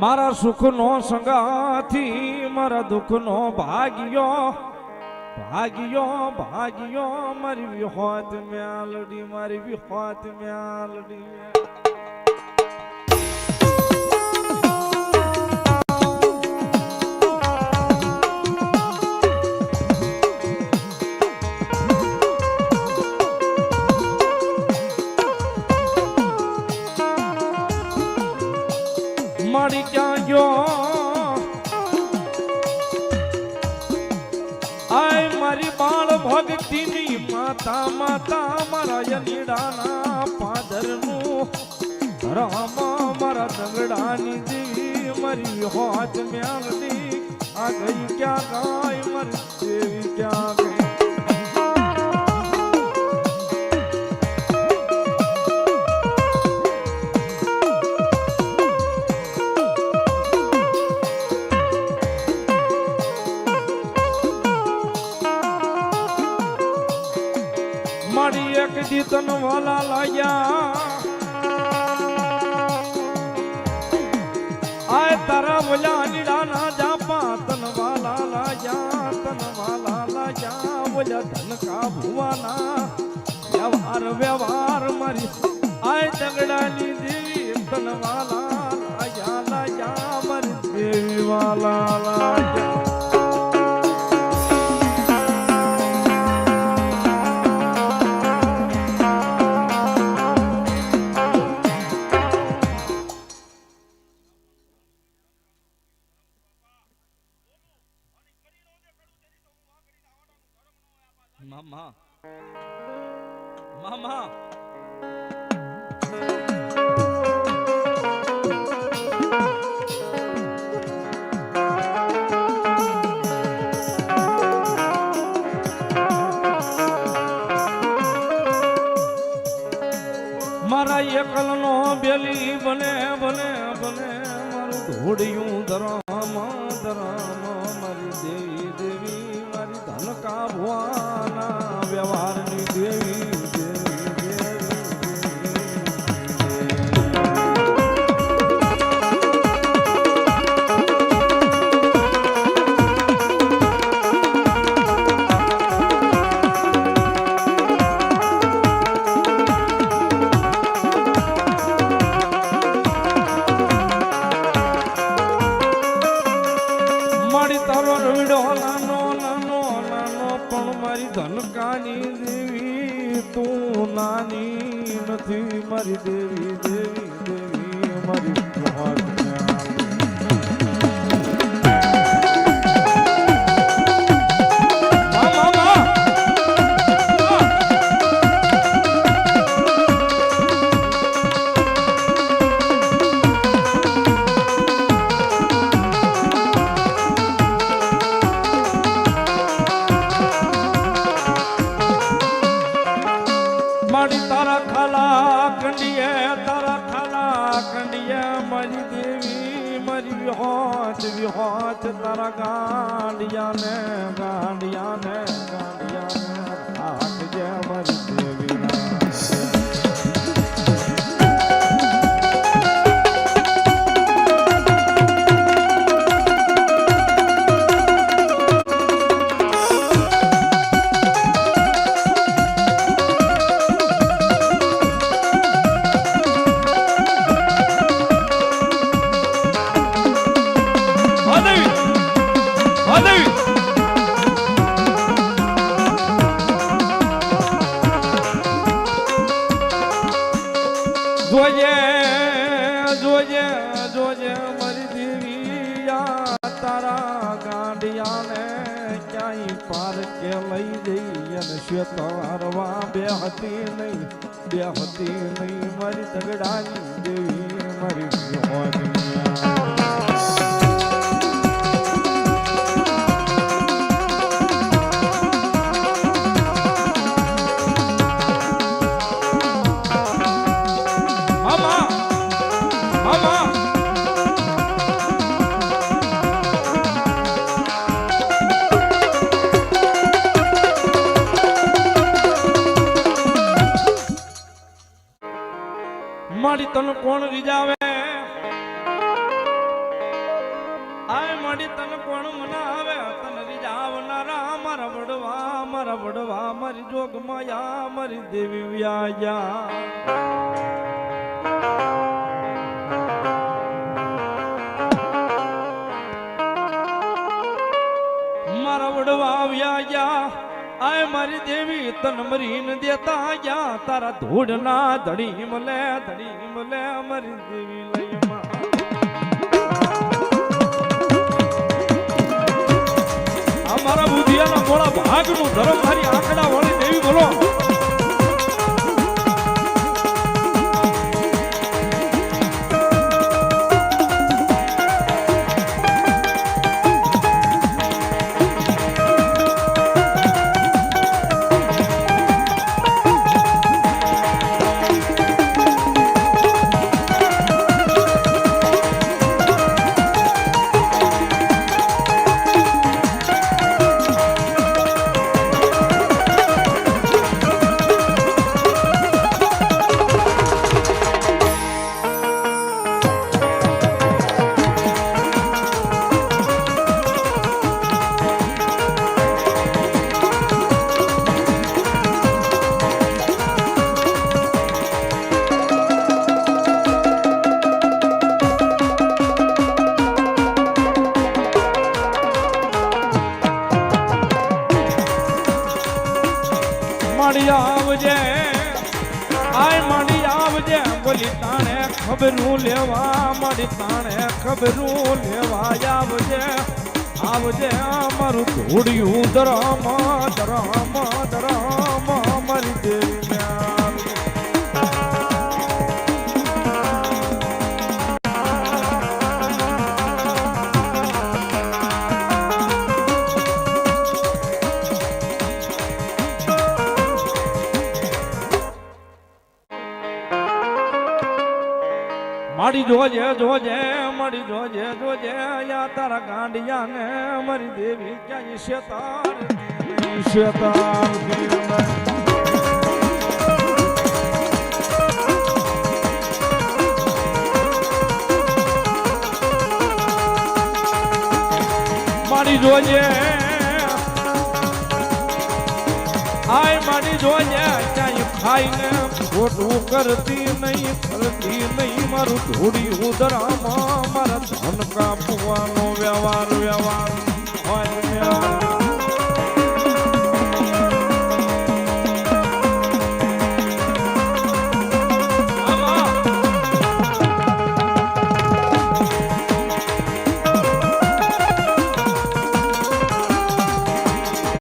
મારા સુખનો સંગાથી મારા દુઃખનો ભાગ્યો ભાગ્યો ભાગ્યો મારી વિહોત મ્યાલડી મારી વિહોત મ્યાલડી મારી ક્યાં ગયો આય મારી બાળ ભક્તિની માતા માતા મારા યનીડાના પાદરનું રામ મારા દંગડાની દેવી મારી હોત મ્યાલડી આ ગઈ ક્યાં ગાય મારી દેવી ક્યાં ગઈ મારી એક દીતન વાલા લાયા આય તારા બોલ્યા નીડાના જાપા તન વાલા લાયા બોલ્યા ધનકા ભુવાના વ્યવહાર મારી આય દંગડાની દેવી તન વાલા લાયા મારી દેવી વાલા લાયા મામા મામા મારા એકલનો બેલી બને બને બને મારું ઘોડિયું ધરામ મારી દેવી દેવી મારી ધનકા ભુવાના વ્યવહારની દેવી ધનકાની દેવી તું નાની નથી મારી દેવી દેવી દેવી મારી મારી તારા ખાલા કંડીએ મારી દેવી મારી વિહોત તારા ગાંડિયાને રાખજે મારી દેવી જોજે મારી દેવી તારા ગાંડિયાને ક્યાંય પાર કે લઈ જઈ અને શ્વેતારવા બેહતી નહીં મારી દગડાની દેવી મારી મારી તન કોણ રીજાવે મારા વડવા મારી જોગ માયા મારી દેવી વ્યાયા મારા વડવા વ્યાયા આય મારી દેવી તન મરીન દેતા ગયા તારા ધૂળના ધડી મલે મારી દેવી લઈમાં અમારા બુધિયાના મોળા ભાગનું ધર્મ મારી આંકડા વાળી દેવી બોલો આવજે આય માડી આવજે બોલી તાણે ખબરું લેવા માડી તાણે ખબરું લેવા આવજે મારું ધોડિયું ધરમ મારી દેવી મારી જોજે મારી યા તારા ગાંડિયા ને મારી દેવી ક્યાં શેતાર મારી જોજે આય મારી જોજે ક્યાંય ખાઈને ખોટું કરતી નહીં મારું ધોડી ઉદરામાં મારા ધન કાપવાનો વ્યવહાર